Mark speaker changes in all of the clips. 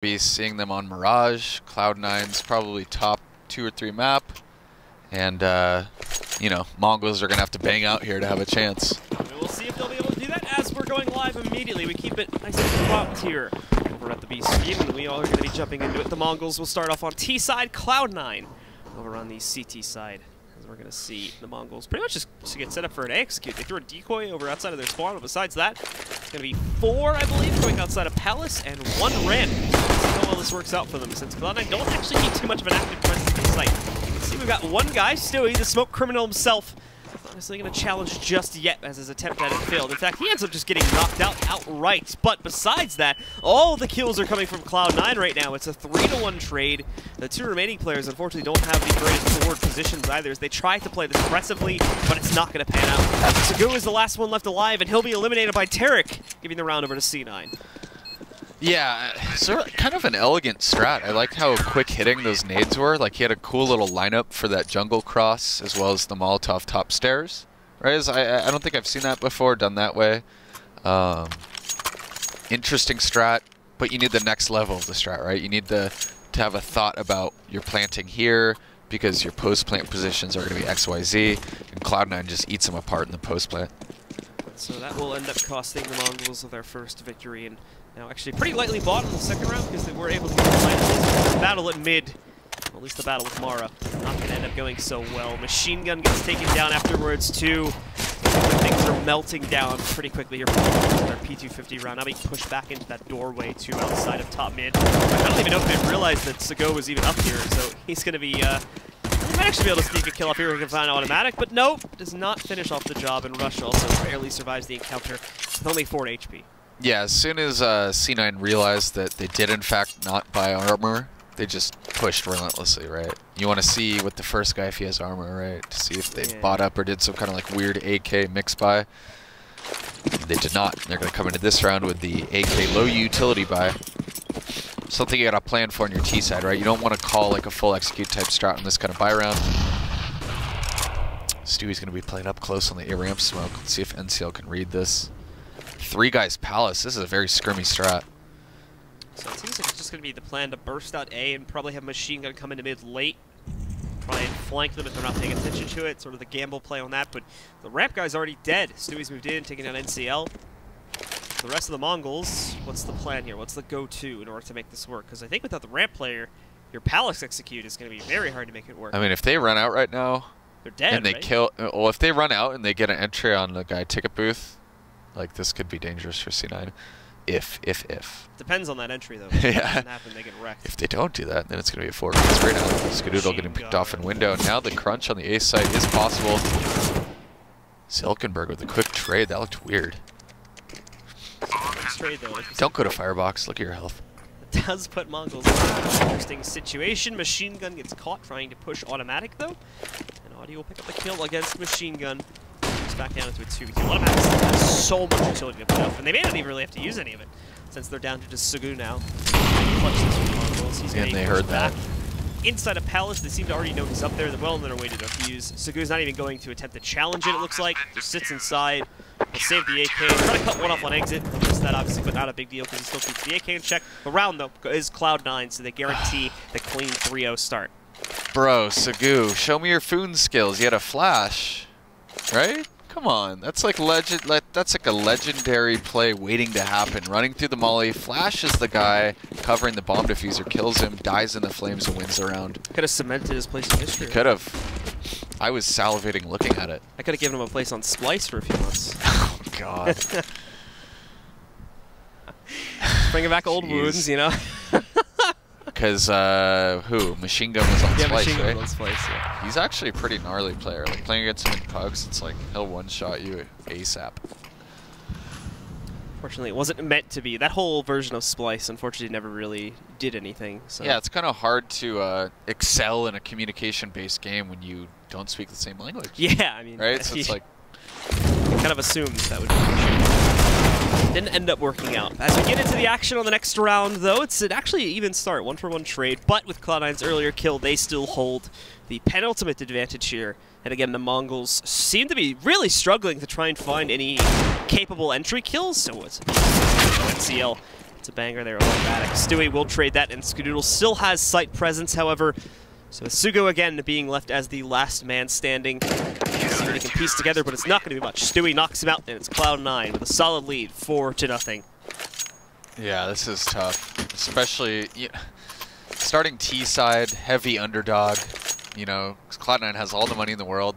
Speaker 1: Be seeing them on Mirage. Cloud9's probably top 2 or 3 map. And, you know, Mongols are going to have to bang out here to have a chance.
Speaker 2: We'll see if they'll be able to do that as we're going live immediately. We keep it nice and prompt here over at the B stream, and we all are going to be jumping into it. The Mongols will start off on T side, Cloud9 over on the CT side. As we're going to see the Mongols pretty much just get set up for an A execute. They threw a decoy over outside of their spawn, but besides that, it's going to be 4, I believe, going outside of Palace, and 1 ramp. Let's see how well this works out for them, since Cloud9 don't actually need too much of an active presence in sight. You can see we've got 1 guy, Stewie, the smoke criminal himself. Not necessarily going to challenge just yet, as his attempt at it failed. In fact, he ends up just getting knocked out outright. But besides that, all the kills are coming from Cloud9 right now. It's a 3-to-1 trade. The 2 remaining players, unfortunately, don't have the greatest forward positions either, as they try to play this aggressively, but it's not going to pan out. Sagu is the last one left alive, and he'll be eliminated by Tarek, giving the round over to C9.
Speaker 1: Yeah, so kind of an elegant strat. I liked how quick hitting those nades were. Like, he had a cool little lineup for that jungle cross, as well as the Molotov top stairs. Right? I don't think I've seen that before, done that way. Interesting strat, but you need the next level of the strat, right? You need to have a thought about your planting here, because your post-plant positions are going to be XYZ, and Cloud9 just eats them apart in the post-plant. So
Speaker 2: that will end up costing the Mongols their first victory, and now actually pretty lightly bought in the second round because they were able to the battle at mid. Well, at least the battle with Mara. Not going to end up going so well. Machine Gun gets taken down afterwards too. Things are melting down pretty quickly here for their P250 round. Now being pushed back into that doorway too outside of top mid. I don't even know if they realized that Sago was even up here, so he's going to be... he might actually be able to sneak a kill up here. He can find automatic, but nope, does not finish off the job, and Rush also barely survives the encounter with only 4 HP.
Speaker 1: Yeah, as soon as C9 realized that they did in fact not buy armor, they just pushed relentlessly, right? You want to see what the first guy, if he has armor, right? To see if they bought up or did some kind of like weird AK mix buy. They did not. They're going to come into this round with the AK low utility buy. Something you got to plan for on your T side, right? You don't want to call like a full execute type strat on this kind of buy round. Stewie's going to be playing up close on the A ramp smoke. Let's see if NCL can read this. 3 guys Palace. This is a very scrimmy strat.
Speaker 2: So it seems like it's just going to be the plan to burst out A and probably have Machine Gun come into mid late. Try and flank them if they're not paying attention to it. Sort of the gamble play on that. But the ramp guy's already dead. Stewie's moved in, taking down NCL. The rest of the Mongols, what's the plan here? What's the go-to in order to make this work? Because I think without the ramp player, your Palace execute is going to be very hard to make it work.
Speaker 1: I mean, if they run out right now,
Speaker 2: they're dead,
Speaker 1: and they kill. Well, if they run out and they get an entry on the guy ticket booth, like this could be dangerous for C9. If.
Speaker 2: Depends on that entry though. If
Speaker 1: yeah.
Speaker 2: Doesn't happen, they get wrecked.
Speaker 1: If they don't do that, then it's going to be a 4 points right now. Skadoodle getting picked off in window. Now the crunch on the A side is possible. Silkenberg with a quick trade. That looked weird.
Speaker 2: Trade, though,
Speaker 1: don't go to Firebox. Look at your health.
Speaker 2: It does put Mongols in an interesting situation. Machine Gun gets caught trying to push automatic, though. And Audi will pick up the kill against Machine Gun. Moves back down into a 2v2. Automatic has so much utility to put up, and they may not even really have to use any of it, since they're down to just Sagu now. Clutch this for Mongols. He's
Speaker 1: and they heard that.
Speaker 2: Inside of Palace, they seem to already know he's up there. They're well on their way to defuse. Sagu's not even going to attempt to challenge it looks like. Just sits inside. He'll save the AK. Try to cut one off on exit. Missed that, obviously, but not a big deal because he still keeps the AK in check. The round, though, is Cloud9, so they guarantee the clean 3-0 start.
Speaker 1: Bro, Sagu, show me your Foon skills. You had a flash, right? Come on, that's like that's like a legendary play waiting to happen. Running through the molly, Flash is the guy covering the bomb diffuser, kills him, dies in the flames, and wins the round.
Speaker 2: Could have cemented his place in history.
Speaker 1: He could have. I was salivating looking at it.
Speaker 2: I could have given him a place on Splice for a few months.
Speaker 1: Oh God.
Speaker 2: Bringing back old wounds, you know.
Speaker 1: Because who? Machine Gun was on Splice,
Speaker 2: Machine Gun
Speaker 1: right?
Speaker 2: was on Splice, yeah.
Speaker 1: He's actually a pretty gnarly player. Like playing against him in pugs, it's like he'll one-shot you ASAP.
Speaker 2: Fortunately, it wasn't meant to be. That whole version of Splice, unfortunately, never really did anything. So.
Speaker 1: Yeah, it's kind of hard to excel in a communication-based game when you don't speak the same language.
Speaker 2: Yeah, I mean,
Speaker 1: right? So it's like
Speaker 2: kind of assumed that would be. Didn't end up working out. As we get into the action on the next round, though, it's actually an even start, 1-for-1 trade. But with Cloud9's earlier kill, they still hold the penultimate advantage here. And again, the Mongols seem to be really struggling to try and find any capable entry kills. So it's NCL a banger there, automatic. Stewie will trade that, and Skadoodle still has site presence, however. So Sugo again being left as the last man standing. See what he can piece together, but it's not going to be much. Stewie knocks him out, and it's Cloud9 with a solid lead, 4-0.
Speaker 1: Yeah, this is tough, especially starting T side, heavy underdog. You know, Cloud9 has all the money in the world.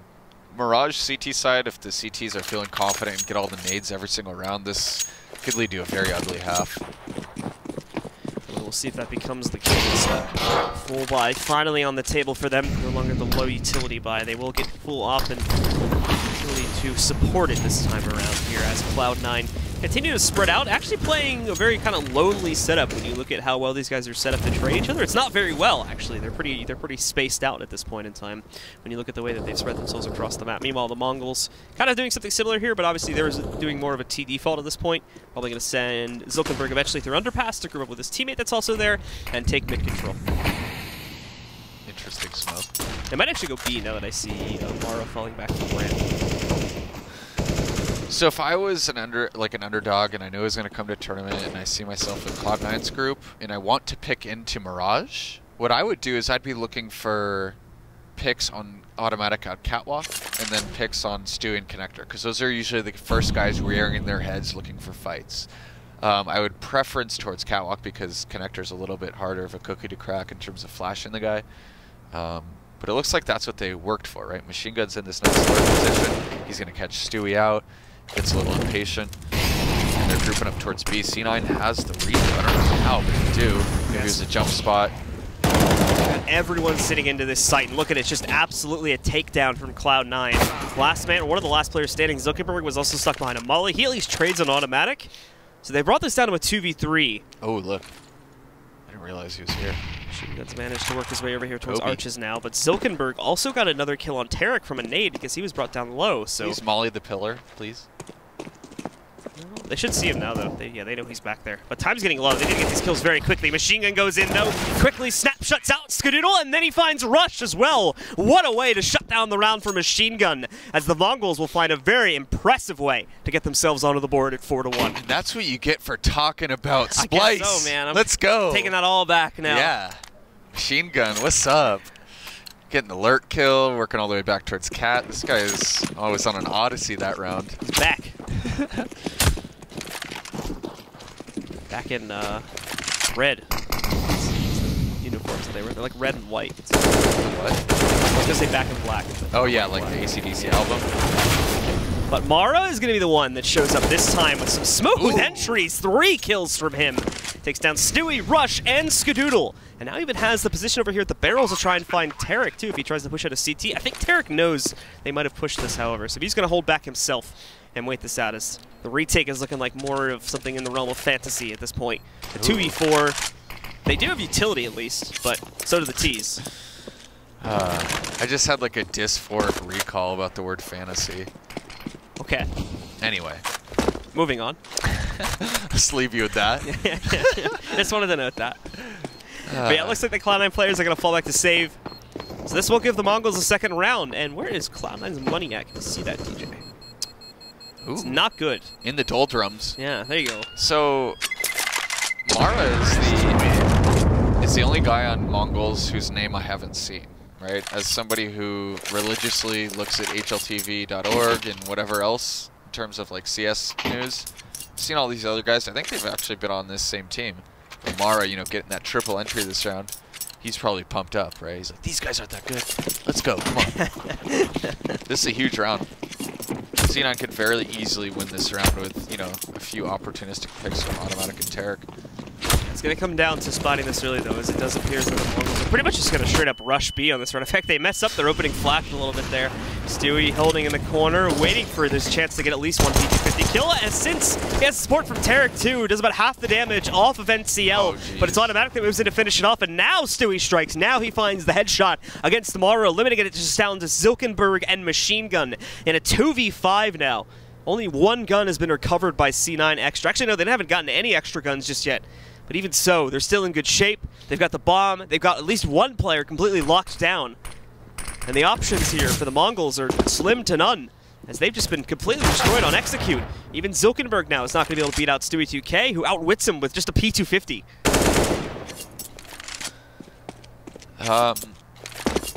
Speaker 1: Mirage CT side, if the CTs are feeling confident and get all the nades every single round, this could lead to a very ugly half.
Speaker 2: We'll see if that becomes the case. Full buy finally on the table for them. No longer the low utility buy. They will get full op and utility to support it this time around here as Cloud9 continue to spread out, actually playing a very kind of lonely setup when you look at how well these guys are set up to trade each other. It's not very well, actually. They're pretty spaced out at this point in time when you look at the way that they've spread themselves across the map. Meanwhile, the Mongols kind of doing something similar here, but obviously they're doing more of a T default at this point. Probably going to send Zilkenberg eventually through underpass to group up with his teammate that's also there and take mid control.
Speaker 1: Interesting smoke.
Speaker 2: They might actually go B now that I see Mara falling back to ramp.
Speaker 1: So if I was an underdog and I knew I was going to come to a tournament and I see myself in Cloud9's group and I want to pick into Mirage, what I would do is I'd be looking for picks on automatic out Catwalk and then picks on Stewie and Connector, because those are usually the first guys rearing their heads looking for fights. I would preference towards Catwalk because Connector's a little bit harder of a cookie to crack in terms of flashing the guy. But it looks like that's what they worked for, right? Machine Gun's in this nice alert position. He's going to catch Stewie out. Gets a little impatient. And they're grouping up towards B. C9 has the read. I don't know how, but they do. Maybe there's a jump spot.
Speaker 2: Everyone's sitting into this site, and look at it, just absolutely a takedown from Cloud9. Last man, one of the last players standing, Zilkenberg was also stuck behind a molly. He at least trades on automatic. So they brought this down to a 2v3.
Speaker 1: Oh, look. I didn't realize he was here.
Speaker 2: That's managed to work his way over here towards Arches now, but Zilkenberg also got another kill on Tarek from a nade because he was brought down low. So
Speaker 1: please molly the pillar, please.
Speaker 2: They should see him now, though. They know he's back there. But time's getting low. They need to get these kills very quickly. Machine Gun goes in, though. Quickly snapshots out Skadoodle, and then he finds Rush as well. What a way to shut down the round for Machine Gun, as the Mongols will find a very impressive way to get themselves onto the board at 4-1.
Speaker 1: And that's what you get for talking about Splice.
Speaker 2: I guess so, man.
Speaker 1: Let's go.
Speaker 2: Taking that all back now.
Speaker 1: Yeah. Machine Gun, what's up? Getting the alert kill, working all the way back towards Cat. This guy is always on an odyssey that round.
Speaker 2: He's back. Back in red. Uniforms that they were. They're like red and white.
Speaker 1: What?
Speaker 2: I was going to say back in black.
Speaker 1: Oh yeah, like the AC/DC album.
Speaker 2: But Mara is going to be the one that shows up this time with some smooth entries. 3 kills from him. Takes down Stewie, Rush, and Skadoodle. And now even has the position over here at the barrels to try and find Tarek, too, if he tries to push out a CT. I think Tarek knows they might have pushed this, however. So he's going to hold back himself and wait this out, as the retake is looking like more of something in the realm of fantasy at this point. The 2v4, they do have utility at least, but so do the Ts.
Speaker 1: I just had like a dysphoric recall about the word fantasy.
Speaker 2: Okay.
Speaker 1: Anyway.
Speaker 2: Moving on.
Speaker 1: Just leave you with that.
Speaker 2: Just wanted to note that. But yeah, it looks like the Cloud9 players are going to fall back to save. So this will give the Mongols a second round. And where is Cloud9's money at? Can you see that, DJ?
Speaker 1: Ooh.
Speaker 2: It's not good.
Speaker 1: In the doldrums.
Speaker 2: Yeah, there you go.
Speaker 1: So, Mara is the only guy on Mongols whose name I haven't seen, right? As somebody who religiously looks at hltv.org and whatever else in terms of like CS news, I've seen all these other guys. I think they've actually been on this same team. But Mara, you know, getting that triple entry this round, he's probably pumped up, right? He's like, these guys aren't that good. Let's go, come on. This is a huge round. C9 could fairly easily win this round with, you know, a few opportunistic picks from Automatic and Tarek.
Speaker 2: It's going to come down to spotting this early, though, as it does appear that the Mongols are pretty much just going to straight up rush B on this run. In fact, they mess up their opening flash a little bit there. Stewie holding in the corner, waiting for this chance to get at least one PG-50 kill. And since he has support from Tarek, too, does about half the damage off of NCL. But it's Automatic that moves in to finish it off. And now Stewie strikes. Now he finds the headshot against Tomorrow, limiting it just down to Zilkenberg and Machine Gun in a 2v5 now. Only one gun has been recovered by C9 Extra. Actually, no, they haven't gotten any extra guns just yet. But even so, they're still in good shape. They've got the bomb. They've got at least one player completely locked down. And the options here for the Mongols are slim to none. as they've just been completely destroyed on execute. Even Zilkenberg now is not going to be able to beat out Stewie 2K, who outwits him with just a P250.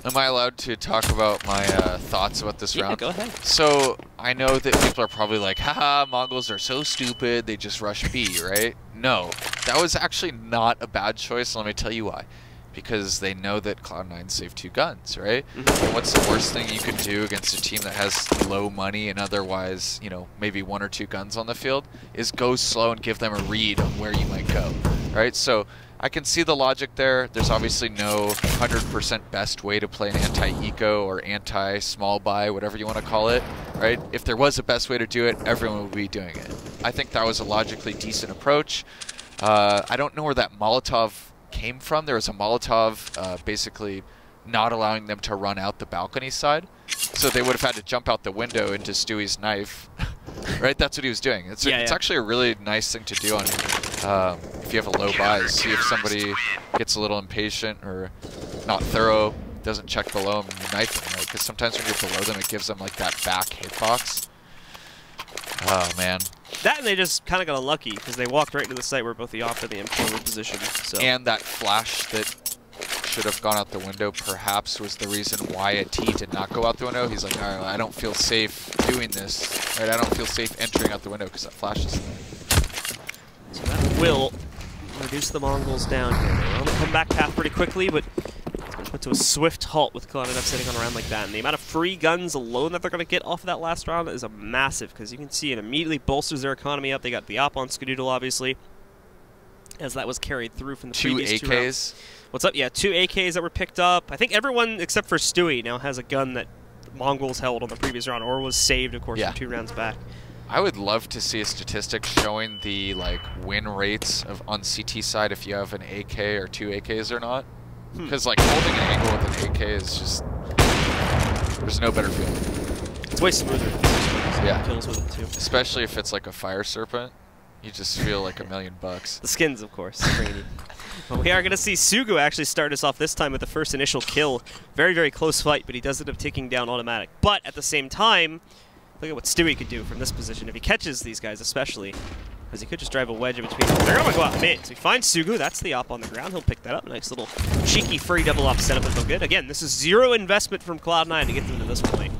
Speaker 1: Am I allowed to talk about my thoughts about this round?
Speaker 2: Yeah, go ahead.
Speaker 1: So, I know that people are probably like, haha, Mongols are so stupid, they just rush B, right? No, that was actually not a bad choice, let me tell you why. Because they know that Cloud9 saved 2 guns, right? And what's the worst thing you can do against a team that has low money and otherwise, you know, maybe 1 or 2 guns on the field, is go slow and give them a read on where you might go, right? So, I can see the logic there. There's obviously no 100% best way to play an anti-eco or anti-small buy, whatever you want to call it, right? If there was a best way to do it, everyone would be doing it. I think that was a logically decent approach. I don't know where that Molotov came from. There was a Molotov basically not allowing them to run out the balcony side. So they would have had to jump out the window into Stewie's knife. Right? That's what he was doing. It's actually a really nice thing to do on if you have a low buy. See if somebody gets a little impatient or not thorough, doesn't check below them, and you knife them, right? Because sometimes when you're below them, it gives them like that back hitbox. Oh, man.
Speaker 2: That and they just kind of got unlucky because they walked right into the site where both the op and the M4 were positioned. So.
Speaker 1: And that flash that should have gone out the window perhaps was the reason why a T did not go out the window. He's like, all right, I don't feel safe doing this. Right? I don't feel safe entering out the window because that flash is there.
Speaker 2: So that will reduce the Mongols down here. They're on the comeback path pretty quickly, but it's been put to a swift halt with Cloud9 sitting on a round like that. And the amount of free guns alone that they're going to get off of that last round is a massive, because you can see it immediately bolsters their economy up. They got the op on Skadoodle, obviously, as that was carried through from the previous 2 rounds. What's up? Yeah, 2 AKs that were picked up. I think everyone except for Stewie now has a gun that the Mongols held on the previous round, or was saved, of course, from 2 rounds back.
Speaker 1: I would love to see a statistic showing the win rates on CT side if you have an AK or 2 AKs or not. Because holding an angle with an AK is just, there's no better feeling.
Speaker 2: It's way smoother.
Speaker 1: Yeah.
Speaker 2: Kills with it too.
Speaker 1: Especially if it's like a fire serpent, you just feel like $1,000,000.
Speaker 2: The skins, of course. But we are going to see Sugu actually start us off this time with the first initial kill. Very, very close fight, but he does end up taking down automatic. But at the same time, look at what Stewie could do from this position if he catches these guys, especially. Because he could just drive a wedge in between them. They're going to go out mid. So he finds Sugu. That's the op on the ground. He'll pick that up. Nice little cheeky free double op setup is no good. Again, this is 0 investment from Cloud9 to get them to this point.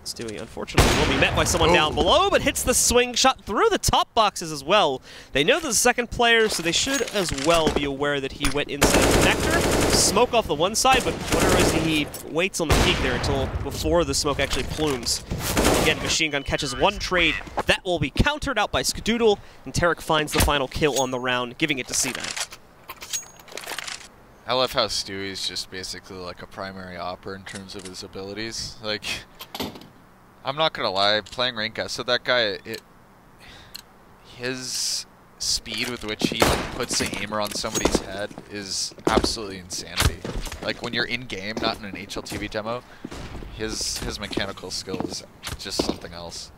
Speaker 2: Stewie, unfortunately, will be met by someone down below, but hits the swing shot through the top boxes as well. They know there's a second player, so they should as well be aware that he went inside the connector. Smoke off the one side, but whatever it is, he waits on the peak there until before the smoke actually plumes. Again, Machine Gun catches 1 trade. That will be countered out by Skadoodle, and Tarek finds the final kill on the round, giving it to C9.
Speaker 1: I love how Stewie's just basically like a primary opper in terms of his abilities. I'm not gonna lie, playing rank S with that guy, his speed with which he puts the aimer on somebody's head is absolutely insanity. When you're in game, not in an HLTV demo, his mechanical skill is just something else.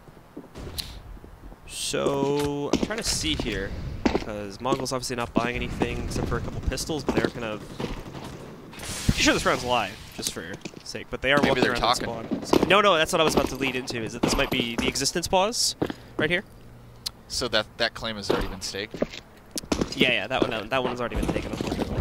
Speaker 2: So I'm trying to see here, because Mongols obviously not buying anything except for a couple pistols, but they're kind of pretty sure this round's live, just for your sake, but they are
Speaker 1: Maybe
Speaker 2: walking
Speaker 1: they're
Speaker 2: around
Speaker 1: talking.
Speaker 2: spawn. So, no, that's what I was about to lead into, is that this might be the existence pause right here.
Speaker 1: So that claim has already been staked?
Speaker 2: Yeah, that one's already been taken, unfortunately.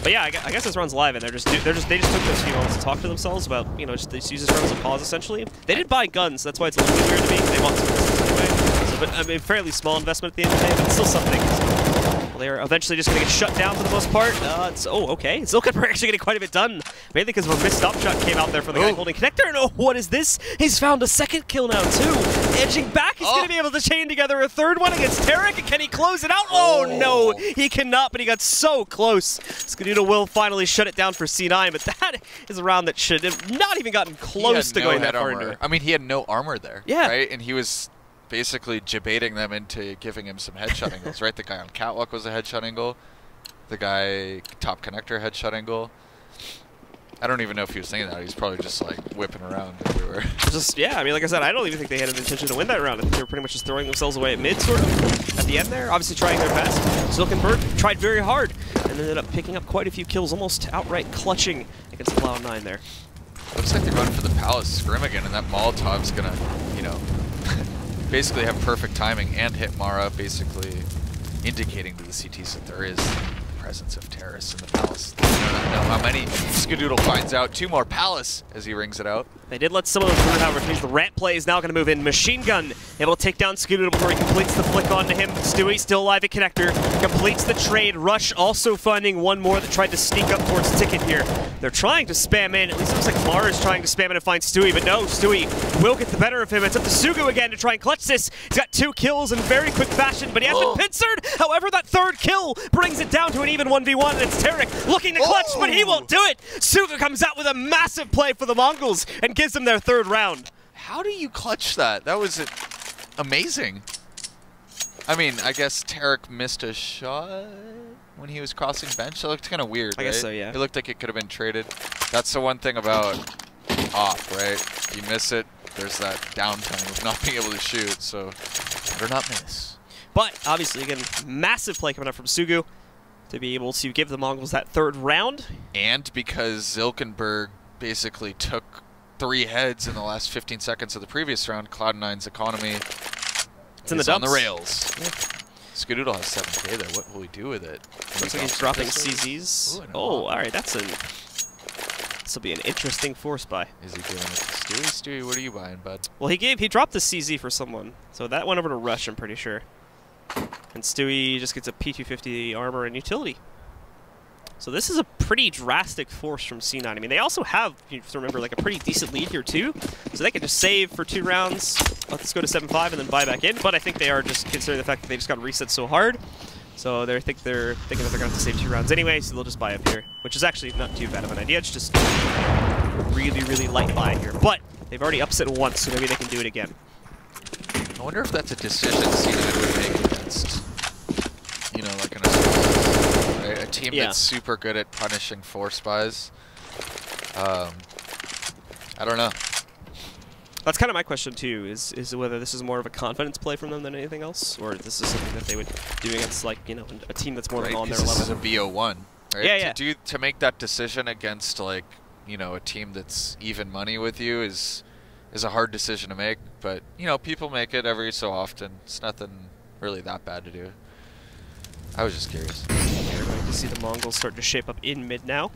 Speaker 2: But yeah, I guess this round's live, and they just took those few moments to talk to themselves about, just use this round as a pause, essentially. They did buy guns, that's why it's a little bit weird to me. They bought some pistols anyway. So, but I mean, fairly small investment at the end of the day, but still something. Well, they are eventually just going to get shut down for the most part. Okay. Zilkenberg actually getting quite a bit done, mainly because of a missed up shot came out there from the guy holding connector. And what is this? He's found a second kill now, too. Edging back, he's going to be able to chain together a third one against Tarek. Can he close it out? Oh, no, he cannot, but he got so close. Skadoodle will finally shut it down for C9, but that is a round that should have not even gotten close to going that far into it.
Speaker 1: I mean, he had no armor there,
Speaker 2: yeah.
Speaker 1: Right? And he was basically debating them into giving him some headshot angles, right? The guy on Catwalk was a headshot angle. The guy top connector headshot angle. I don't even know if he was thinking that. He's probably just whipping around everywhere.
Speaker 2: Yeah, I mean, like I said, I don't even think they had an intention to win that round. I think they were pretty much just throwing themselves away at mid, sort of, at the end there. Obviously trying their best. Zilkenberg tried very hard and ended up picking up quite a few kills, almost outright clutching against Cloud9 there.
Speaker 1: Looks like they're going for the Palace Scrim again, and that Molotov's gonna, you know, basically have perfect timing and hit Mara, basically indicating to the CTs that there is presence of terrorists in the Palace. I don't know how many. Skadoodle finds out 2 more Palace as he rings it out.
Speaker 2: They did let some of them through, however, the ramp play is now going to move in. Machine Gun able to take down Skadoodle before he completes the flick onto him. Stewie still alive at connector, completes the trade. Rush also finding one more that tried to sneak up towards Ticket here. They're trying to spam in. At least it looks like Mara is trying to spam in and find Stewie, but no, Stewie will get the better of him. It's up to Sugu again to try and clutch this. He's got 2 kills in very quick fashion, but he has been pincered. However, that 3rd kill brings it down to an even 1v1, and it's Tarek looking to clutch, but he won't do it. Sugu comes out with a massive play for the Mongols and gives them their 3rd round.
Speaker 1: How do you clutch that? That was amazing. I mean, I guess Tarek missed a shot when he was crossing bench. That looked kind of weird,
Speaker 2: I guess so, yeah.
Speaker 1: It looked like it could have been traded. That's the one thing about op, right? You miss it, there's that downtime of not being able to shoot, so better not miss.
Speaker 2: But, obviously, again, massive play coming up from Sugu to be able to give the Mongols that 3rd round.
Speaker 1: And because Zilkenberg basically took 3 heads in the last 15 seconds of the previous round, Cloud9's economy
Speaker 2: it's in the
Speaker 1: on the rails. Yeah. Skadoodle has 7K there. What will he do with it?
Speaker 2: Looks like he's dropping CZs.
Speaker 1: Ooh,
Speaker 2: oh, all right, this will be an interesting force buy.
Speaker 1: Is he giving it to Stewie? Stewie, what are you buying, bud?
Speaker 2: Well, he dropped the CZ for someone, so that went over to Rush, I'm pretty sure. And Stewie just gets a P250 armor and utility. So this is a pretty drastic force from C9. I mean, they also have, you have to remember, like a pretty decent lead here too. So they can just save for 2 rounds, let's go to 7-5 and then buy back in. But I think they are just considering the fact that they just got reset so hard. So they're thinking that they're going to have to save 2 rounds anyway, so they'll just buy up here. Which is actually not too bad of an idea. It's just really, really light buy here. But they've already upset once, so maybe they can do it again.
Speaker 1: I wonder if that's a decision C9 would make against, you know, like a team that's super good at punishing force buys. I don't know.
Speaker 2: That's kind of my question too, is whether this is more of a confidence play from them than anything else, or this is something that they would do against, like, you know, a team that's more on their level.
Speaker 1: This is a VO1, right?
Speaker 2: Yeah,
Speaker 1: To make that decision against, like, you know, a team that's even money with you is a hard decision to make, but, you know, people make it every so often. It's nothing really that bad to do. I was just curious.
Speaker 2: We're going to see the Mongols start to shape up in mid now,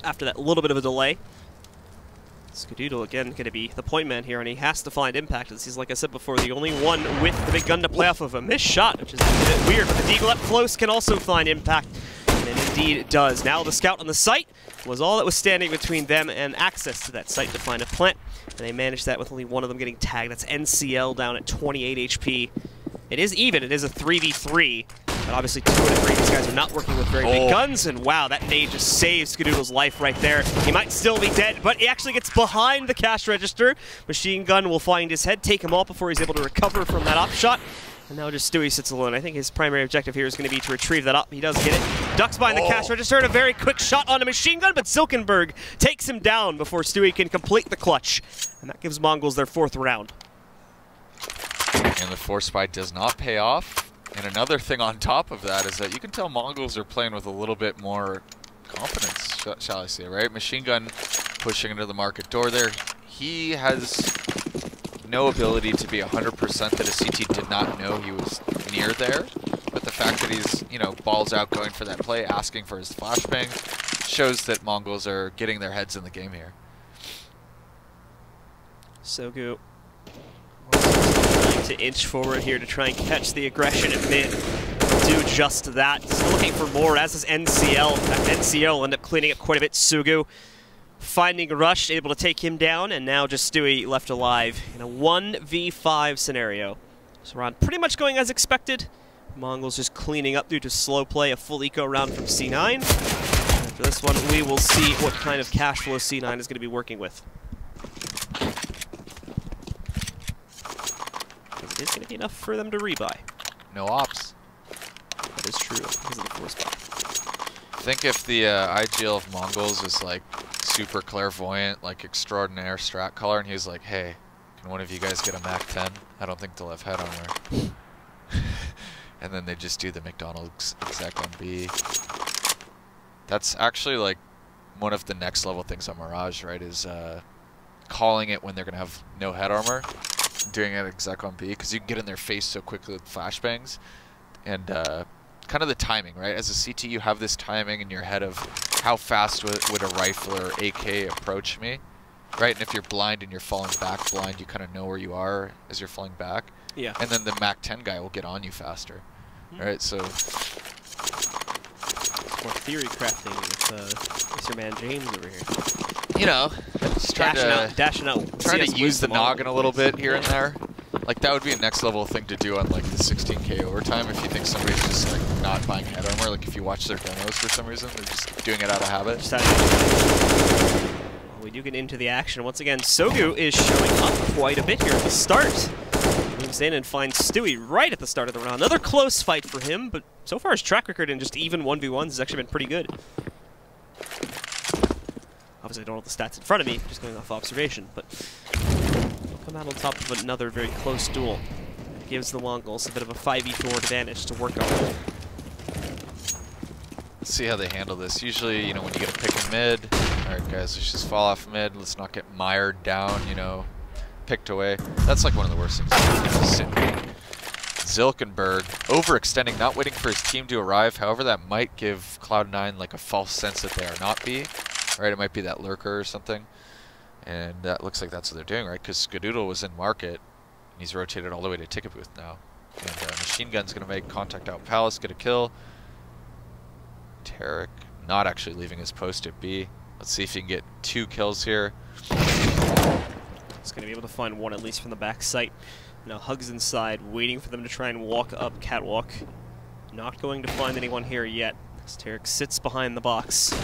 Speaker 2: after that little bit of a delay. Skadoodle, again, going to be the point man here, and he has to find impact. This is, like I said before, the only one with the big gun to play off of. A missed shot, which is a bit weird, but the Deagle up close can also find impact, and it indeed does. Now the scout on the site was all that was standing between them and access to that site to find a plant, and they managed that with only one of them getting tagged. That's NCL down at 28 HP. It is even. It is a 3v3. But obviously 2 out of 3 these guys are not working with very big guns, and wow, that nade just saves Skadoodle's life right there. He might still be dead, but he actually gets behind the cash register. Machine Gun will find his head, take him off before he's able to recover from that op shot. And now just Stewie sits alone. I think his primary objective here is going to be to retrieve that op. He does get it. Ducks behind the cash register and a very quick shot on a Machine Gun, but Silkenberg takes him down before Stewie can complete the clutch. And that gives Mongols their 4th round.
Speaker 1: And the force buy does not pay off. And another thing on top of that is that you can tell Mongols are playing with a little bit more confidence, shall I say, right? Machine Gun pushing into the market door there. He has no ability to be 100% that a CT did not know he was near there. But the fact that he's, you know, balls out going for that play, asking for his flashbang, shows that Mongols are getting their heads in the game here.
Speaker 2: Sogu to inch forward here to try and catch the aggression at mid. Do just that. Still looking for more, as is NCL. NCL will end up cleaning up quite a bit. Sugu finding Rush, able to take him down, and now just Stewie left alive in a 1v5 scenario. So round pretty much going as expected. Mongols just cleaning up due to slow play, a full eco round from C9. After this one, we will see what kind of cash flow C9 is going to be working with. It is going to be enough for them to rebuy.
Speaker 1: No ops.
Speaker 2: That is true, because of the force buy.
Speaker 1: I think if the IGL of Mongols is like super clairvoyant, like extraordinaire strat caller, and he's like, hey, can one of you guys get a Mac 10? I don't think they'll have head armor. And then they just do the McDonald's exec on B. That's actually like one of the next level things on Mirage, right, is calling it when they're going to have no head armor, doing it exec on B, because you can get in their face so quickly with flashbangs. And kind of the timing, right? As a CT, you have this timing in your head of how fast would a rifle or AK approach me, right? And if you're blind and you're falling back blind, you kind of know where you are as you're falling back.
Speaker 2: Yeah.
Speaker 1: And then the Mac 10 guy will get on you faster, right? So
Speaker 2: more theory crafting with your man James over here.
Speaker 1: You know, just
Speaker 2: dashing out.
Speaker 1: Trying to use the noggin a little bit here and there. Like, that would be a next level thing to do on, like, the 16K overtime if you think somebody's just, like, not buying head armor. Like, if you watch their demos for some reason, they're just doing it out of habit.
Speaker 2: We do get into the action. Once again, Sogu is showing up quite a bit here at the start. Moves in and finds Stewie right at the start of the round. Another close fight for him, but so far his track record in just even 1v1s has actually been pretty good. Obviously, I don't have the stats in front of me, just going off observation, but come out on top of another very close duel. It gives the Mongols a bit of a 5v4 advantage to work on.
Speaker 1: Let's see how they handle this. Usually, you know, when you get a pick in mid, alright guys, let's just fall off mid, let's not get mired down, you know, picked away. That's like one of the worst things. Zilkenberg overextending, not waiting for his team to arrive. However, that might give Cloud9 like a false sense that they are not B. Right, it might be that lurker or something. And that looks like that's what they're doing, right? Because Skadoodle was in market, and he's rotated all the way to ticket booth now. And Machine Gun's going to make contact out Palace, get a kill. Tarek not actually leaving his post at B. Let's see if he can get 2 kills here.
Speaker 2: He's going to be able to find one at least from the back site. Now Hugs inside, waiting for them to try and walk up catwalk. Not going to find anyone here yet, as Tarek sits behind the box.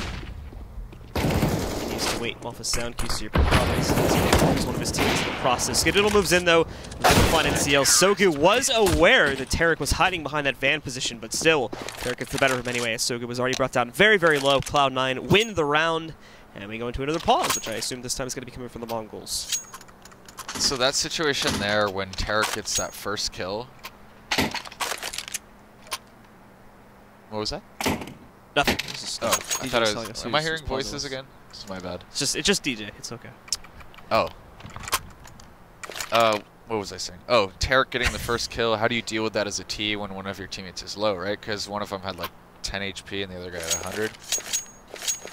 Speaker 2: To wait off a sound cue, so you're probably one of his teammates in the process. Skadoodle moves in though, doesn't find NCL. Sogu was aware that Tarek was hiding behind that van position, but still, Tarek gets the better of him anyway, as Sogu was already brought down very, very low. Cloud9 win the round, and we go into another pause, which I assume this time is going to be coming from the Mongols.
Speaker 1: So that situation there, when Tarek gets that first kill. What was that?
Speaker 2: Nothing.
Speaker 1: Oh, I thought I was. Am I hearing voices again? This is my bad.
Speaker 2: It's just DJ. It's okay.
Speaker 1: Oh. What was I saying? Oh, Tarek getting the first kill. How do you deal with that as a T when one of your teammates is low, right? Because one of them had like 10 HP and the other guy had 100.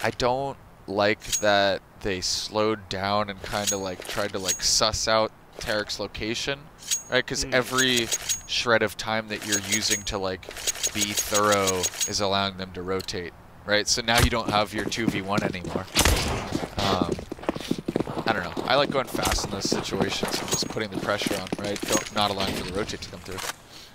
Speaker 1: I don't like that they slowed down and kind of like tried to like suss out Tarek's location, right? Because every shred of time that you're using to like be thorough is allowing them to rotate, right? So now you don't have your 2v1 anymore. I don't know. I like going fast in those situations and just putting the pressure on, right? Not allowing for the rotate to come through.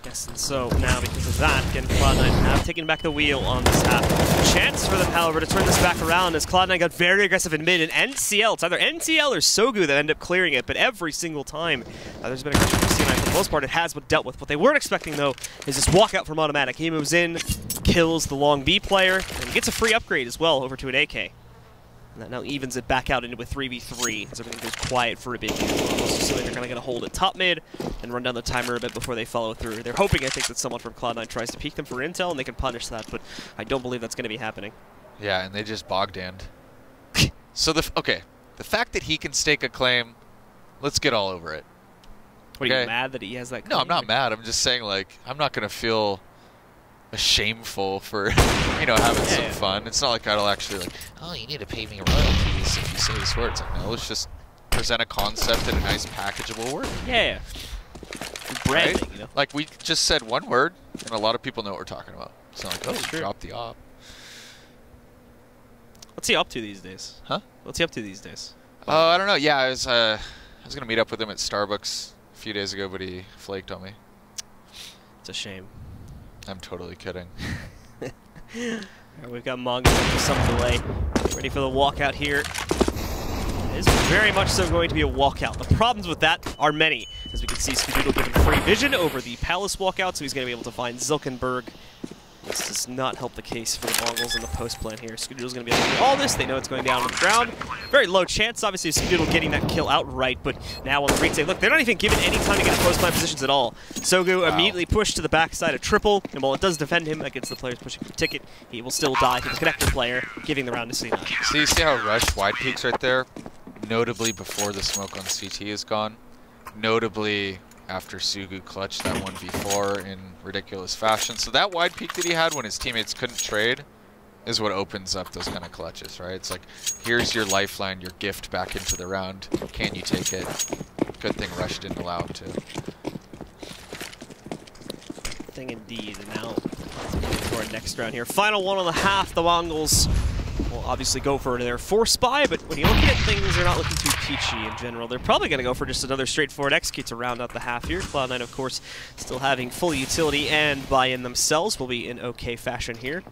Speaker 2: Yes, and so now because of that, again, Cloud9 have taken back the wheel on this half. Chance for them, however, to turn this back around as Cloud9 got very aggressive in mid, and NCL, it's either NCL or Sogu that end up clearing it, but every single time there's been aggression from C9. For the most part, it has been dealt with. What they weren't expecting, though, is this walkout from Automatic. He moves in, kills the long B player, and gets a free upgrade as well over to an AK. And that now evens it back out into a 3v3 as everything goes quiet for a bit. So they're kind of going to hold it top mid and run down the timer a bit before they follow through. They're hoping, I think, that someone from Cloud9 tries to peek them for intel and they can punish that, but I don't believe that's going to be happening.
Speaker 1: Yeah, and they just Bogdaned. So the fact that he can stake a claim, let's get all over it.
Speaker 2: What, are you mad that he has that claim?
Speaker 1: No, I'm not mad. I'm just saying, like, I'm not going to feel shameful for, you know, having some fun. It's not like I'll actually like, oh, you need to pay me royalties if you say this word. It's like, no, let's just present a concept in a nice packageable word.
Speaker 2: Yeah. Branding,
Speaker 1: right?
Speaker 2: you know?
Speaker 1: Like, we just said one word, and a lot of people know what we're talking about. It's not like, oh, drop the op.
Speaker 2: What's he up to these days?
Speaker 1: Huh?
Speaker 2: What's he up to these days?
Speaker 1: Oh, I don't know. Yeah, I was going to meet up with him at Starbucks a few days ago, but he flaked on me.
Speaker 2: It's a shame.
Speaker 1: I'm totally kidding.
Speaker 2: We've got Mongols after some delay. Ready for the walkout here. It is very much so going to be a walkout. The problems with that are many. As we can see, Skadoodle given free vision over the Palace walkout, so he's going to be able to find Zilkenberg This does not help the case for the Mongols in the post plan here. Scoodoodle's going to be able to do all this. They know it's going down on the ground. Very low chance, obviously, of Scoodoodle getting that kill outright, but now on the retake, look, they're not even given any time to get in post plan positions at all. Sogu immediately pushed to the backside of Triple, and while it does defend him against the players pushing for Ticket, he will still die to the connector player, giving the round to C9.
Speaker 1: So you see how Rush wide peaks right there? Notably before the smoke on CT is gone. Notably after Sugu clutched that 1v4 in ridiculous fashion. So that wide peak that he had when his teammates couldn't trade is what opens up those kind of clutches, right? It's like, here's your lifeline, your gift back into the round. Can you take it? Good thing Rush didn't allow him to.
Speaker 2: Thing indeed, and now for our next round here. Final one on the half, the Mongols will obviously go for their force buy, but when you look at things, they're not looking too peachy in general. They're probably going to go for just another straightforward execute to round out the half here. Cloud9, of course, still having full utility and buy-in themselves will be in okay fashion here.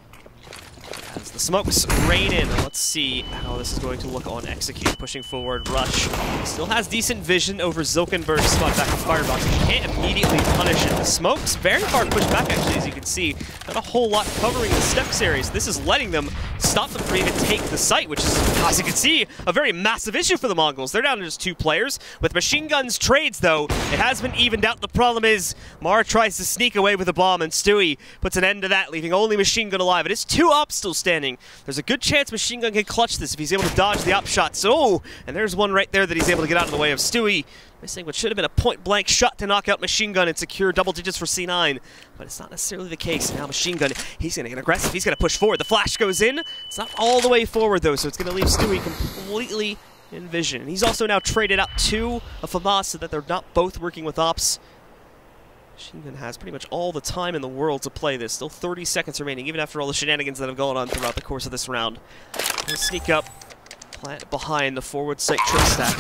Speaker 2: As the smokes rain in, let's see how this is going to look on execute. Pushing forward, Rush still has decent vision over Zilkenberg's spot back in Firebox. He can't immediately punish it. The smokes very far pushed back, actually, as you can see. Not a whole lot covering the steps areas. This is letting them stop them from even take the site, which is, as you can see, a very massive issue for the Mongols. They're down to just 2 players. With machine guns trades, though, it has been evened out. The problem is, Mara tries to sneak away with a bomb, and Stewie puts an end to that, leaving only machine gun alive. It is 2 ops still standing. There's a good chance machine gun can clutch this if he's able to dodge the op shots. Oh, and there's one right there that he's able to get out of the way of Stewie. Missing what should have been a point-blank shot to knock out machine gun and secure double digits for C9. But it's not necessarily the case. Now machine gun, he's going to get aggressive. He's going to push forward. The flash goes in. It's not all the way forward, though, so it's going to leave Stewie completely in vision. And he's also now traded out 2 of FAMAS so that they're not both working with ops. Machine gun has pretty much all the time in the world to play this. Still 30 seconds remaining, even after all the shenanigans that have gone on throughout the course of this round. He'll sneak up, plant behind the forward site trip stack.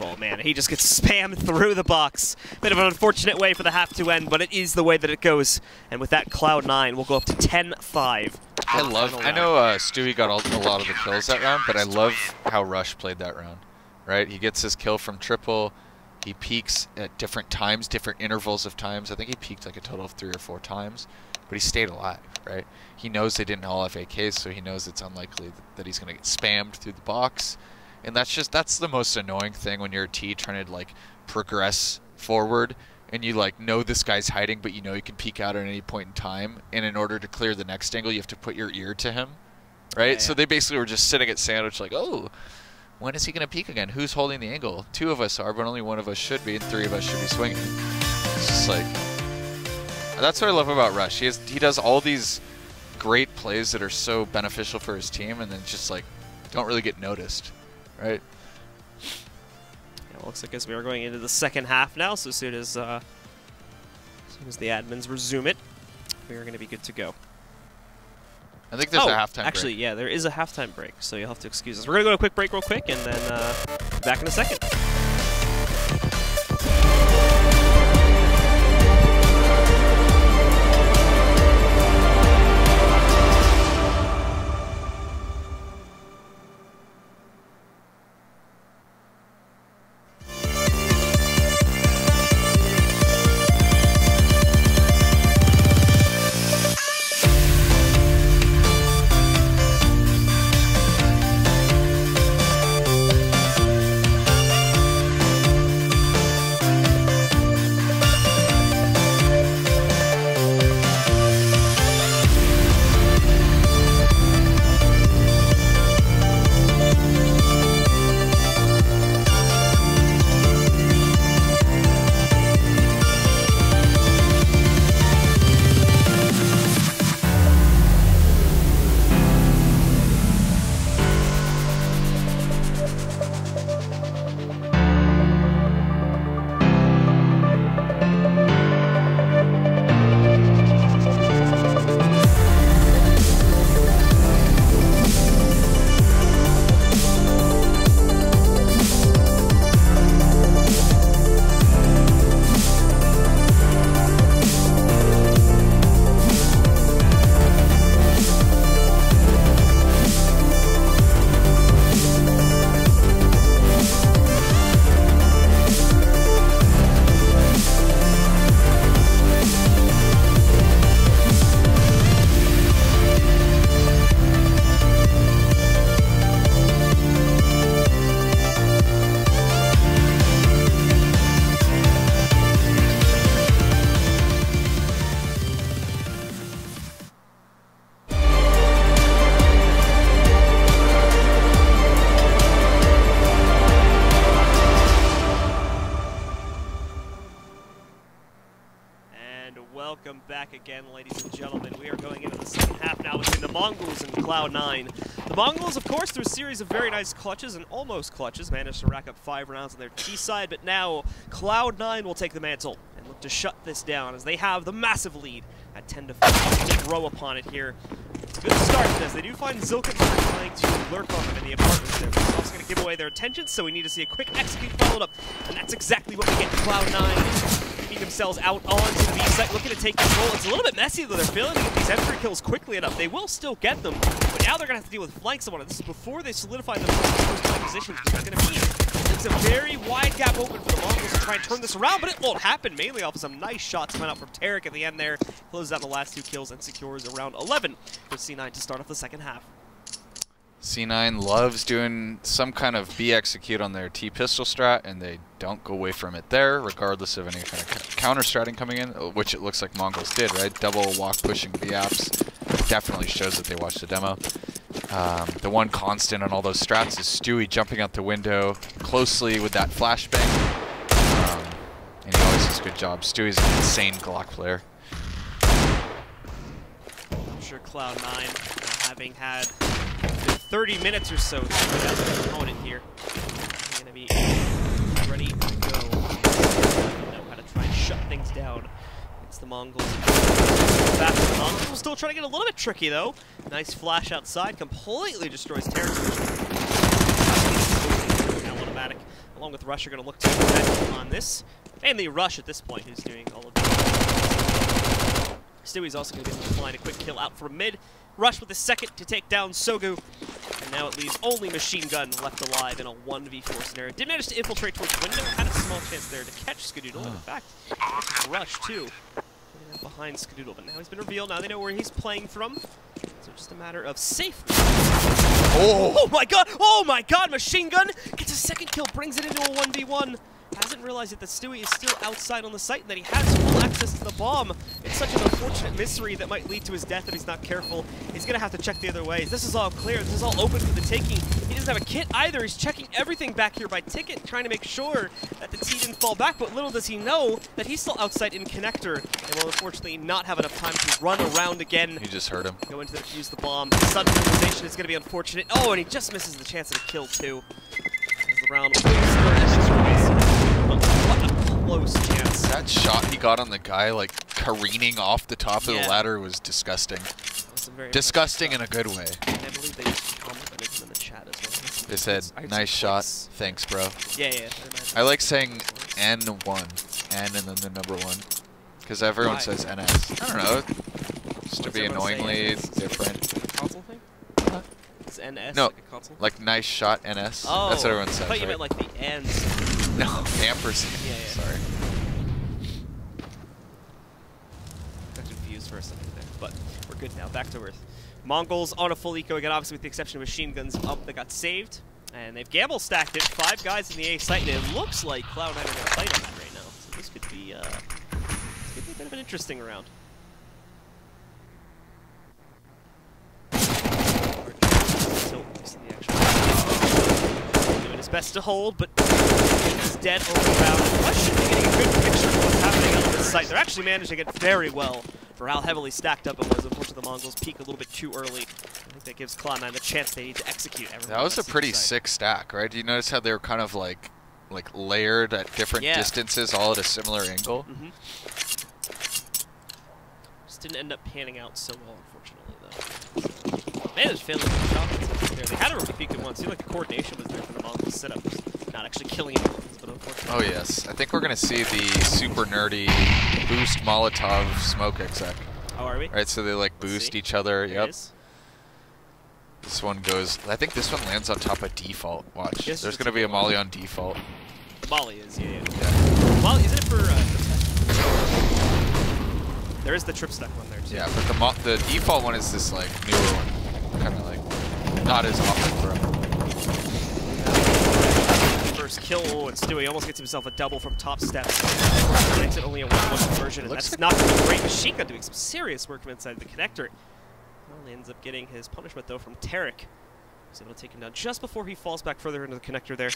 Speaker 2: Oh man, he just gets spammed through the box. Bit of an unfortunate way for the half to end, but it is the way that it goes. And with that, Cloud9 will go up to 10-5.
Speaker 1: I know Stewie got a lot of the kills that round, but I love how Rush played that round, right? He gets his kill from Triple. He peaks at different times, different intervals of times. I think he peaked like a total of 3 or 4 times, but he stayed alive, right? He knows they didn't all have AKs, so he knows it's unlikely that he's going to get spammed through the box. And that's the most annoying thing when you're a T trying to like progress forward and you like know this guy's hiding, but you know he can peek out at any point in time. And in order to clear the next angle, you have to put your ear to him, right? Yeah. So they basically were just sitting at sandwich like, oh, when is he going to peek again? Who's holding the angle? 2 of us are, but only 1 of us should be, and 3 of us should be swinging. It's just like, that's what I love about Rush. He does all these great plays that are so beneficial for his team, and then just like don't really get noticed, right?
Speaker 2: Yeah, it looks like as we are going into the second half now, so as soon as the admins resume it, we are going to be good to go.
Speaker 1: I think there's a halftime break.
Speaker 2: Actually, yeah, there is a halftime break, so you'll have to excuse us. We're going to go to a quick break real quick, and then back in a second. again, ladies and gentlemen. We are going into the second half now between the Mongols and Cloud9. The Mongols, of course, through a series of very nice clutches and almost clutches, managed to rack up 5 rounds on their T side, but now Cloud9 will take the mantle and look to shut this down as they have the massive lead at 10-5. They grow upon it here. It's a good start to this. They do find Zilkin trying to lurk on them in the apartments there, but it's also going to give away their attention, so we need to see a quick execute followed up, and that's exactly what we get. Cloud9 themselves out onto the B site, looking to take control. It's a little bit messy, though. They're failing to get these entry kills quickly enough. They will still get them, but now they're going to have to deal with flanks on one. This is before they solidify themselves in first flank positions, which is going to be there's a very wide gap open for the Mongols to try and turn this around, but it won't happen, mainly off of some nice shots coming out from Tarek at the end there. Closes out the last 2 kills and secures around 11 for C9 to start off the second half.
Speaker 1: C9 loves doing some kind of B execute on their T pistol strat, and they don't go away from it there, regardless of any kind of counter stratting coming in, which it looks like Mongols did, right? Double walk pushing B apps definitely shows that they watched the demo. The one constant on all those strats is Stewie jumping out the window closely with that flashbang, and he always does a good job. Stewie's an insane Glock player.
Speaker 2: I'm sure Cloud9, having had 30 minutes or so to put out the opponent here, they're going to be ready to go. They know how to try and shut things down. It's the Mongols. Back to the Mongols. Still trying to get a little bit tricky, though. Nice flash outside. Completely destroys Terrence. Now automatic. Along with Rush, are going to look to defend on this. Mainly Rush at this point, who's doing all of this. Stewie's also going to be able to find a quick kill out from mid. Rush with the second to take down Sogu. And now it leaves only Machine Gun left alive in a 1v4 scenario. Did manage to infiltrate towards the window. Had a small chance there to catch Skadoodle. In fact, Rush, too. Behind Skadoodle. But now he's been revealed. Now they know where he's playing from. So just a matter of safety. Oh my god! Oh my god! Machine Gun gets a second kill. Brings it into a 1v1. Hasn't realized yet that Stewie is still outside on the site and that he has full access to the bomb. It's such an unfortunate mystery that might lead to his death if he's not careful. He's going to have to check the other ways. This is all clear. This is all open for the taking. He doesn't have a kit either. He's checking everything back here by ticket, trying to make sure that the T didn't fall back, but little does he know that he's still outside in connector and will unfortunately not have enough time to run around again.
Speaker 1: He just hurt him.
Speaker 2: Go into the defuse the bomb. Sudden realization is going to be unfortunate. Oh, and he just misses the chance at a kill, too. As the round what a close chance.
Speaker 1: That shot he got on the guy, like, careening off the top of the ladder was disgusting. Disgusting in a good way.
Speaker 2: And I believe they commented in the chat as well.
Speaker 1: They said, nice shot, thanks, bro.
Speaker 2: Yeah.
Speaker 1: I like saying N1, N and then the number 1. Because everyone says NS. I don't know, just to be annoyingly different.
Speaker 2: Console thing? Is NS
Speaker 1: no,
Speaker 2: like a console?
Speaker 1: Like nice shot NS.
Speaker 2: Oh,
Speaker 1: that's what everyone says.
Speaker 2: I thought you meant like the N's.
Speaker 1: No, ampersand.
Speaker 2: Yeah.
Speaker 1: Sorry.
Speaker 2: Got confused for a second there, but we're good now. Back to earth. Mongols on a full eco again, obviously with the exception of Machine Guns up that got saved. And they've gamble stacked it. 5 guys in the A site, and it looks like Cloud9 are going to fight on that right now. So this could be a bit of an interesting round. Doing his best to hold, but he's dead over the round. Rush should be getting a good picture of what's happening on this site. They're actually managing it very well for how heavily stacked up it was. Unfortunately, the Mongols peak a little bit too early. I think that gives Cloud9 the chance they need to execute everything.
Speaker 1: That was a pretty sick stack, right? Do you notice how they were kind of like layered at different distances, all at a similar angle?
Speaker 2: Just didn't end up panning out so well, unfortunately, though. Managed failing the shots there. They had a rookie peek at once. Seemed like the coordination was there for the Mongols setup. Not actually killing anyone, but unfortunately.
Speaker 1: Oh yes, I think we're gonna see the super nerdy boost Molotov smoke exec.
Speaker 2: Oh, are we?
Speaker 1: Right, so they like boost each other.
Speaker 2: There
Speaker 1: This one goes. I think this one lands on top of default. Watch.
Speaker 2: Yes,
Speaker 1: there's gonna be a molly on default.
Speaker 2: Molly is, yeah. Molly, isn't it for? There is the trip stack one there too.
Speaker 1: Yeah, but the default one is this like newer one, kind of like not as often thrown.
Speaker 2: First kill, and Stewie almost gets himself a double from top steps. Makes it only a 1-1 conversion, and that's not going to be great. Machine Gun doing some serious work from inside the connector. Only ends up getting his punishment though from Tarek. He's able to take him down just before he falls back further into the connector there.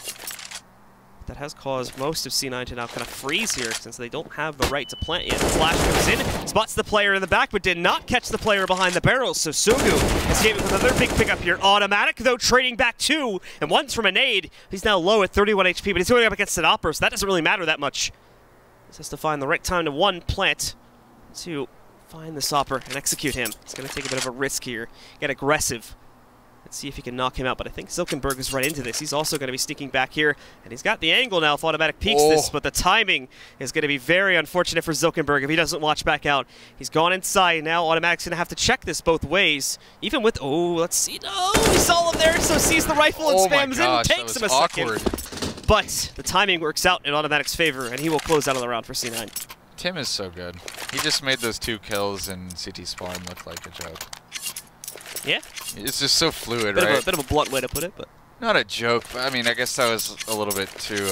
Speaker 2: That has caused most of C9 to now kind of freeze here since they don't have the right to plant yet. Flash comes in, spots the player in the back, but did not catch the player behind the barrels. So Sogu escaping with another big pickup here. Automatic, though, trading back 2, and one's from a nade. He's now low at 31 HP, but he's going up against an Opera, so that doesn't really matter that much. Just has to find the right time to, 1, plant, 2, find the Opera and execute him. It's going to take a bit of a risk here. Get aggressive. Let's see if he can knock him out, but I think Zilkenberg is right into this. He's also going to be sneaking back here, and he's got the angle now if Automatic peeks this, but the timing is going to be very unfortunate for Zilkenberg if he doesn't watch back out. He's gone inside, now Automatic's going to have to check this both ways, even with, let's see, no, he saw him there, so sees the rifle and spams in, takes him a second. But the timing works out in Automatic's favor, and he will close out of the round for C9.
Speaker 1: Tim is so good. He just made those 2 kills in CT Spawn look like a joke.
Speaker 2: Yeah.
Speaker 1: It's just so fluid, right?
Speaker 2: A bit of a blunt way to put it, but...
Speaker 1: Not a joke, but I mean, I guess that was a little bit too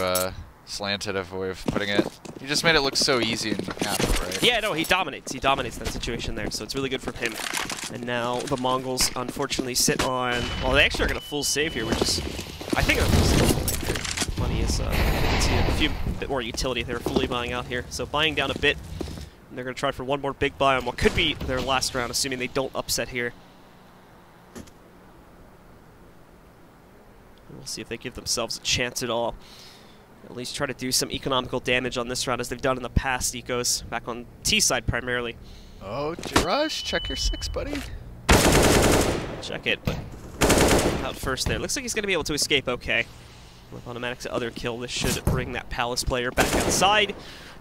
Speaker 1: slanted of a way of putting it. He just made it look so easy and happy, right?
Speaker 2: Yeah, no, he dominates. He dominates that situation there, so it's really good for him. And now the Mongols, unfortunately, sit on... Well, they actually are going to full save here, which is... I think money is... I can see a bit more utility if they were fully buying out here. So buying down a bit, and they're going to try for one more big buy on what could be their last round, assuming they don't upset here. We'll see if they give themselves a chance at all. At least try to do some economical damage on this round as they've done in the past, Ecos, back on T side primarily.
Speaker 1: Oh, Rush, check your 6, buddy.
Speaker 2: Check it, but out first there. Looks like he's going to be able to escape okay. With Automatic's other kill, this should bring that Palace player back outside.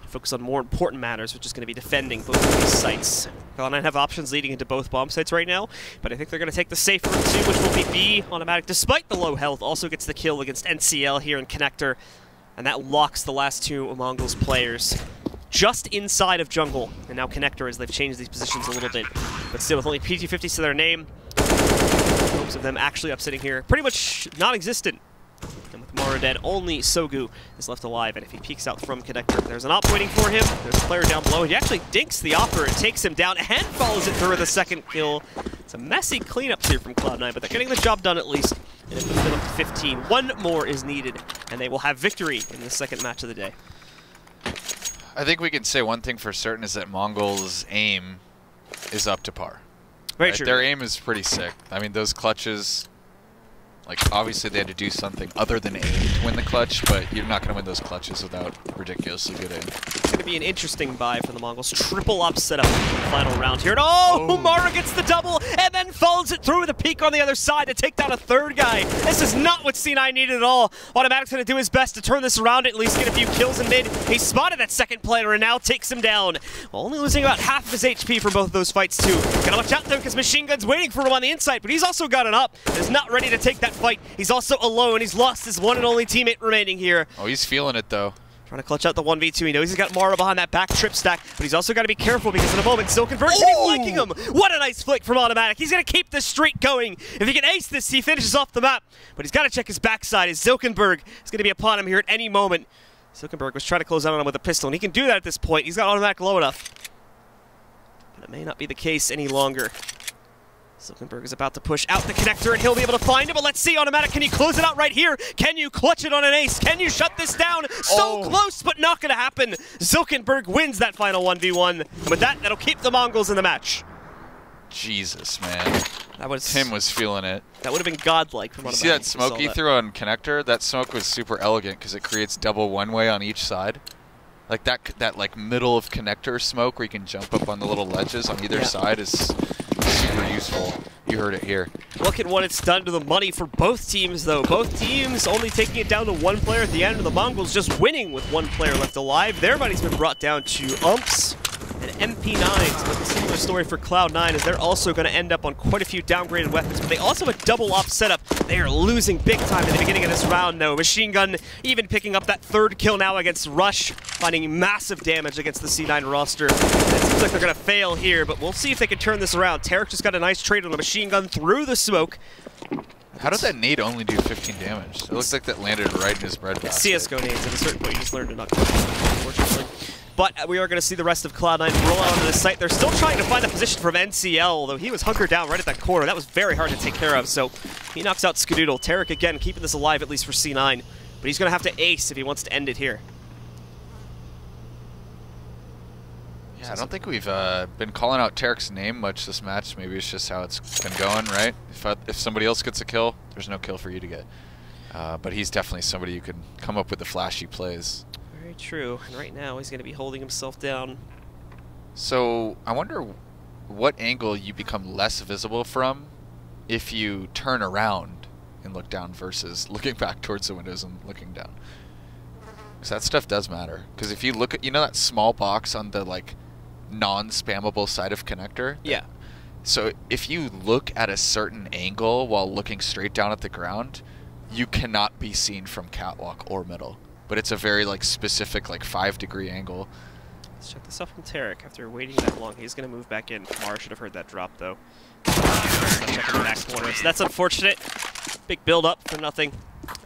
Speaker 2: Focus on more important matters, which is going to be defending both of these sites. Cloud9 have options leading into both bomb sites right now, but I think they're going to take the safe route too, which will be B. Automatic, despite the low health, also gets the kill against NCL here in Connector, and that locks the last 2 Mongols players just inside of jungle, and now Connector as they've changed these positions a little bit, but still with only PT50s to their name, hopes of them actually upsetting here pretty much non-existent. And with Mara dead, only Sogu is left alive, and if he peeks out from Connector, there's an op waiting for him. There's a player down below. He actually dinks the opper and takes him down and follows it through with a second kill. It's a messy cleanups here from Cloud9, but they're getting the job done at least. And it puts them up to 15. 1 more is needed, and they will have victory in the second match of the day.
Speaker 1: I think we can say one thing for certain is that Mongol's aim is up to par.
Speaker 2: Very true.
Speaker 1: Their aim is pretty sick. I mean, those clutches... Like, obviously they had to do something other than aim to win the clutch, but you're not going to win those clutches without ridiculously good aim.
Speaker 2: It's going to be an interesting buy for the Mongols. Triple up setup in the final round here. And Umara gets the double and then follows it through with a peek on the other side to take down a 3rd guy. This is not what C9 needed at all. Automatic's going to do his best to turn this around, at least get a few kills in mid. He spotted that 2nd player and now takes him down. While only losing about half of his HP for both of those fights too. Gotta watch out though, because Machine Gun's waiting for him on the inside, but he's also got an up and is not ready to take that fight. He's also alone. He's lost his one and only teammate remaining here.
Speaker 1: Oh, he's feeling it, though.
Speaker 2: Trying to clutch out the 1v2. He knows he's got Mara behind that back trip stack, but he's also got to be careful because in a moment, Zilkenberg's going to be flanking him. What a nice flick from Automatic. He's going to keep this streak going. If he can ace this, he finishes off the map, but he's got to check his backside as Zilkenberg is going to be upon him here at any moment. Zilkenberg was trying to close out on him with a pistol, and he can do that at this point. He's got Automatic low enough, but it may not be the case any longer. Zilkenberg is about to push out the Connector, and he'll be able to find it, but let's see, Automatic, can you close it out right here? Can you clutch it on an ace? Can you shut this down? So close, but not going to happen. Zilkenberg wins that final 1v1, and with that, that'll keep the Mongols in the match.
Speaker 1: Jesus, man. Tim was feeling it.
Speaker 2: That would have been godlike from Automatic.
Speaker 1: You see that smoke he threw on Connector? That smoke was super elegant because it creates double one-way on each side. Like that like middle of Connector smoke where you can jump up on the little ledges on either side is super useful. You heard it here.
Speaker 2: Look at what it's done to the money for both teams, though. Both teams only taking it down to 1 player at the end, and the Mongols just winning with 1 player left alive. Their money's been brought down to umps and MP9s. But a similar story for Cloud9 as they're also going to end up on quite a few downgraded weapons, but they also have a double op setup. They are losing big time at the beginning of this round, though. Machine Gun even picking up that 3rd kill now against Rush, finding massive damage against the C9 roster. It seems like they're going to fail here, but we'll see if they can turn this around. Tarek just got a nice trade on a Machine Gun through the smoke.
Speaker 1: How did that nade only do 15 damage? It looks like that landed right in his breadbasket.
Speaker 2: CSGO nades, at a certain point you just learn to not clutch them, unfortunately. But we are going to see the rest of Cloud9 roll out onto the site. They're still trying to find a position from NCL, although he was hunkered down right at that corner. That was very hard to take care of, so he knocks out Skadoodle. Tarek again keeping this alive, at least for C9. but he's going to have to ace if he wants to end it here.
Speaker 1: Yeah, I don't think we've been calling out Tarek's name much this match. Maybe it's just how it's been going, right? If somebody else gets a kill, there's no kill for you to get. But he's definitely somebody you can come up with the flashy plays.
Speaker 2: Very true. And right now he's going to be holding himself down.
Speaker 1: So I wonder what angle you become less visible from if you turn around and look down versus looking back towards the windows and looking down. Because that stuff does matter. Because if you look at, you know that small box on the like non-spammable side of connector?
Speaker 2: Yeah.
Speaker 1: So if you look at a certain angle while looking straight down at the ground, you cannot be seen from catwalk or middle. But it's a very like specific like 5-degree angle.
Speaker 2: Let's check this out from Tarek. After waiting that long, he's going to move back in. Mara should have heard that drop though. Checking the back corner. So that's unfortunate. Big build up for nothing.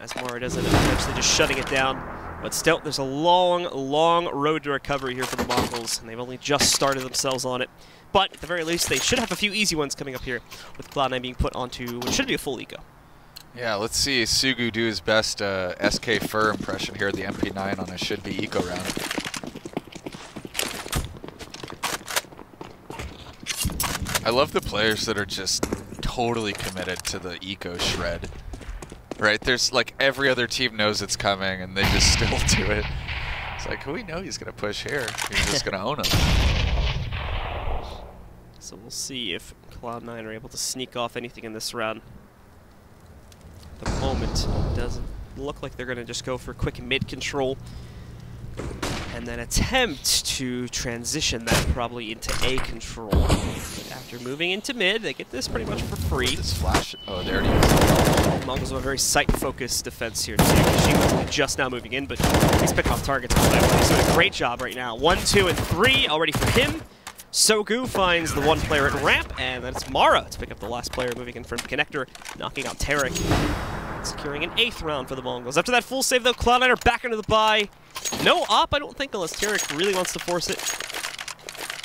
Speaker 2: As Mara does it, eventually just shutting it down. But still, there's a long, long road to recovery here for the Mongols, and they've only just started themselves on it. But at the very least, they should have a few easy ones coming up here, with Cloud9 being put onto what should be a full eco.
Speaker 1: Yeah, let's see Sugu do his best SK Fur impression here at the MP9 on a should-be eco round. I love the players that are just totally committed to the eco shred. Right? There's like every other team knows it's coming and they just still do it. It's like, we know he's going to push here. He's just going to own him.
Speaker 2: So we'll see if Cloud9 are able to sneak off anything in this round. At the moment, it doesn't look like they're going to just go for quick mid control and then attempt to transition that probably into A control. After moving into mid, they get this pretty much for free.
Speaker 1: This flash. Oh, there it is.
Speaker 2: Mongols have a very site-focused defense here, too. Machine's just now moving in, but he's picking off targets. He's doing a great job right now. 1, 2, and 3 already for him. Sogu finds the one player at ramp, and then it's Mara to pick up the last player moving in from connector, knocking out Tarek. Securing an 8th round for the Mongols. After that full save, though, Cloud9 are back into the buy. No op, I don't think, unless Tarek really wants to force it.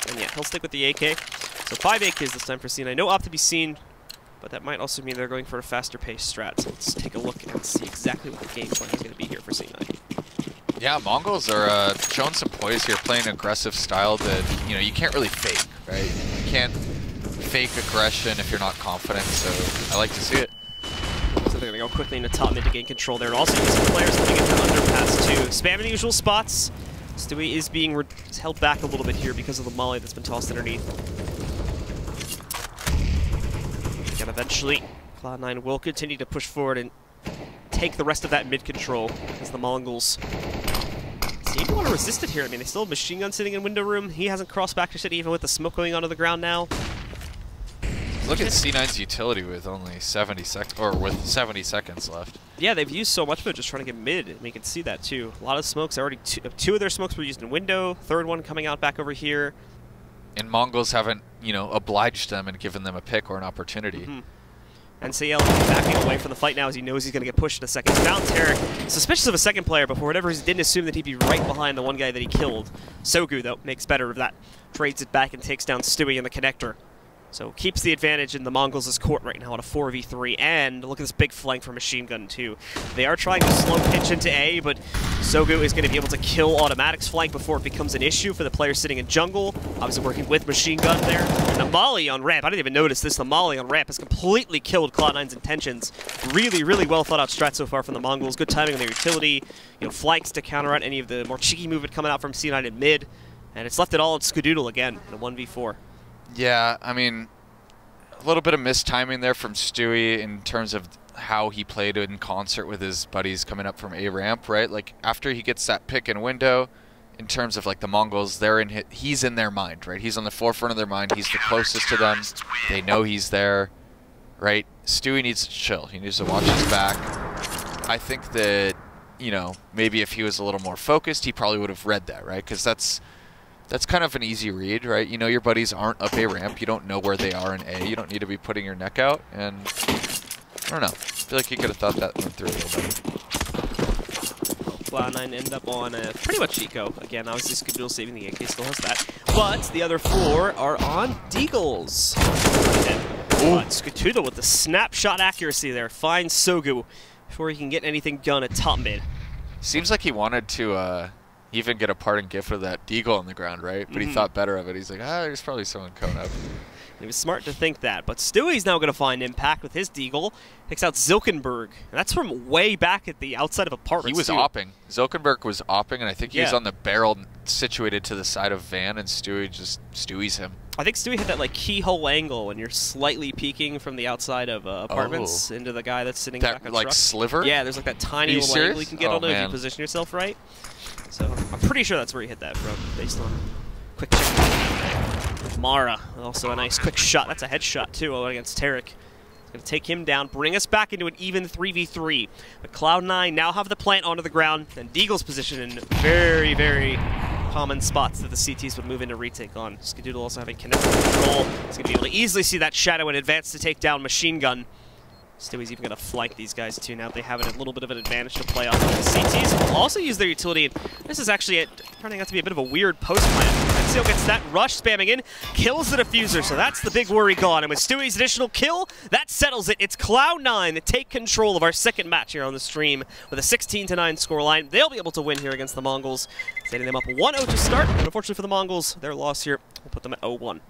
Speaker 2: And yeah, he'll stick with the AK. So 5 AKs this time for C9. No op to be seen, but that might also mean they're going for a faster pace strat. So let's take a look and see exactly what the game plan is going to be here for C9.
Speaker 1: Yeah, Mongols are showing some poise here, playing aggressive style that, you know, you can't really fake, right? You can't fake aggression if you're not confident, so I like to see it.
Speaker 2: So they're going to go quickly into top mid to gain control there. And also use some players coming into underpass too. Spamming the usual spots. Stewie is being held back a little bit here because of the molly that's been tossed underneath. And eventually, Cloud9 will continue to push forward and take the rest of that mid control as the Mongols seem to want to resist it here. I mean, they still have Machine Gun sitting in window room. He hasn't crossed back to city even with the smoke going onto the ground now.
Speaker 1: Look at C9's utility with only 70 seconds, or with 70 seconds left.
Speaker 2: Yeah, they've used so much of it just trying to get mid, and we can see that too. A lot of smokes already. Two of their smokes were used in window. Third one coming out back over here.
Speaker 1: And Mongols haven't, you know, obliged them and given them a pick or an opportunity.
Speaker 2: Mm-hmm. And CL backing away from the fight now as he knows he's going to get pushed in a second. Down Tarek, suspicious of a second player, but for whatever reason didn't assume that he'd be right behind the one guy that he killed. Sogu, though, makes better of that. Trades it back and takes down Stewie in the connector. So keeps the advantage in the Mongols' court right now at a 4v3, and look at this big flank for Machine Gun too. They are trying to slow pitch into A, but Sogu is going to be able to kill Automatic's flank before it becomes an issue for the player sitting in jungle. Obviously working with Machine Gun there. And the molly on ramp, I didn't even notice this, the molly on ramp has completely killed Cloud9's intentions. Really, really well thought out strat so far from the Mongols. Good timing on their utility, you know, flanks to counter out any of the more cheeky movement coming out from C9 in mid. And it's left it all at Skadoodle again in a 1v4.
Speaker 1: Yeah, I mean, a little bit of mistiming there from Stewie in terms of how he played in concert with his buddies coming up from A ramp, right? Like after he gets that pick in window, in terms of like the Mongols, he's in their mind, right? He's on the forefront of their mind. He's the closest to them. They know he's there, right? Stewie needs to chill. He needs to watch his back. I think that, you know, maybe if he was a little more focused, he probably would have read that, right? Because that's kind of an easy read, right? You know your buddies aren't up A ramp. You don't know where they are in A. You don't need to be putting your neck out. And I don't know. I feel like he could have thought that went through a little better.
Speaker 2: Cloud9 end up on pretty much eco. Again, obviously Skadoodle saving the AK still has that. But the other 4 are on Deagles. But Skadoodle with the snapshot accuracy there finds Sogu before he can get anything done at top mid.
Speaker 1: Seems like he wanted to even get a parting gift of that deagle on the ground, right? But he thought better of it. He's like, there's probably someone coming up.
Speaker 2: He was smart to think that, but Stewie's now going to find impact with his deagle. Takes out Zilkenberg. And that's from way back at the outside of apartments.
Speaker 1: He was opping. Zilkenberg was opping, and I think he was on the barrel situated to the side of Van, and Stewie just Stewies him.
Speaker 2: I think Stewie hit that like keyhole angle when you're slightly peeking from the outside of apartments into the guy that's sitting back on
Speaker 1: like
Speaker 2: truck.
Speaker 1: sliver?
Speaker 2: Yeah, there's like that tiny little angle you can get on it if you position yourself right. So I'm pretty sure that's where he hit that from, based on quick check. Mara, also a nice quick shot. That's a headshot too against Tarek. It's going to take him down, bring us back into an even 3v3. But Cloud9 now have the plant onto the ground, and Deagle's position in very, very common spots that the CTs would move in to retake on. Skadoodle also having kinetic control. He's going to be able to easily see that shadow and advance to take down Machine Gun. Stewie's even going to flank these guys too now. They have a little bit of an advantage to play off. The CTs will also use their utility. This is actually turning out to be a bit of a weird post plan. Ezio gets that rush spamming in, kills the diffuser, so that's the big worry gone. And with Stewie's additional kill, that settles it. It's Cloud9 that take control of our second match here on the stream with a 16-9 scoreline. They'll be able to win here against the Mongols, setting them up 1-0 to start. But unfortunately for the Mongols, their loss here will put them at 0-1.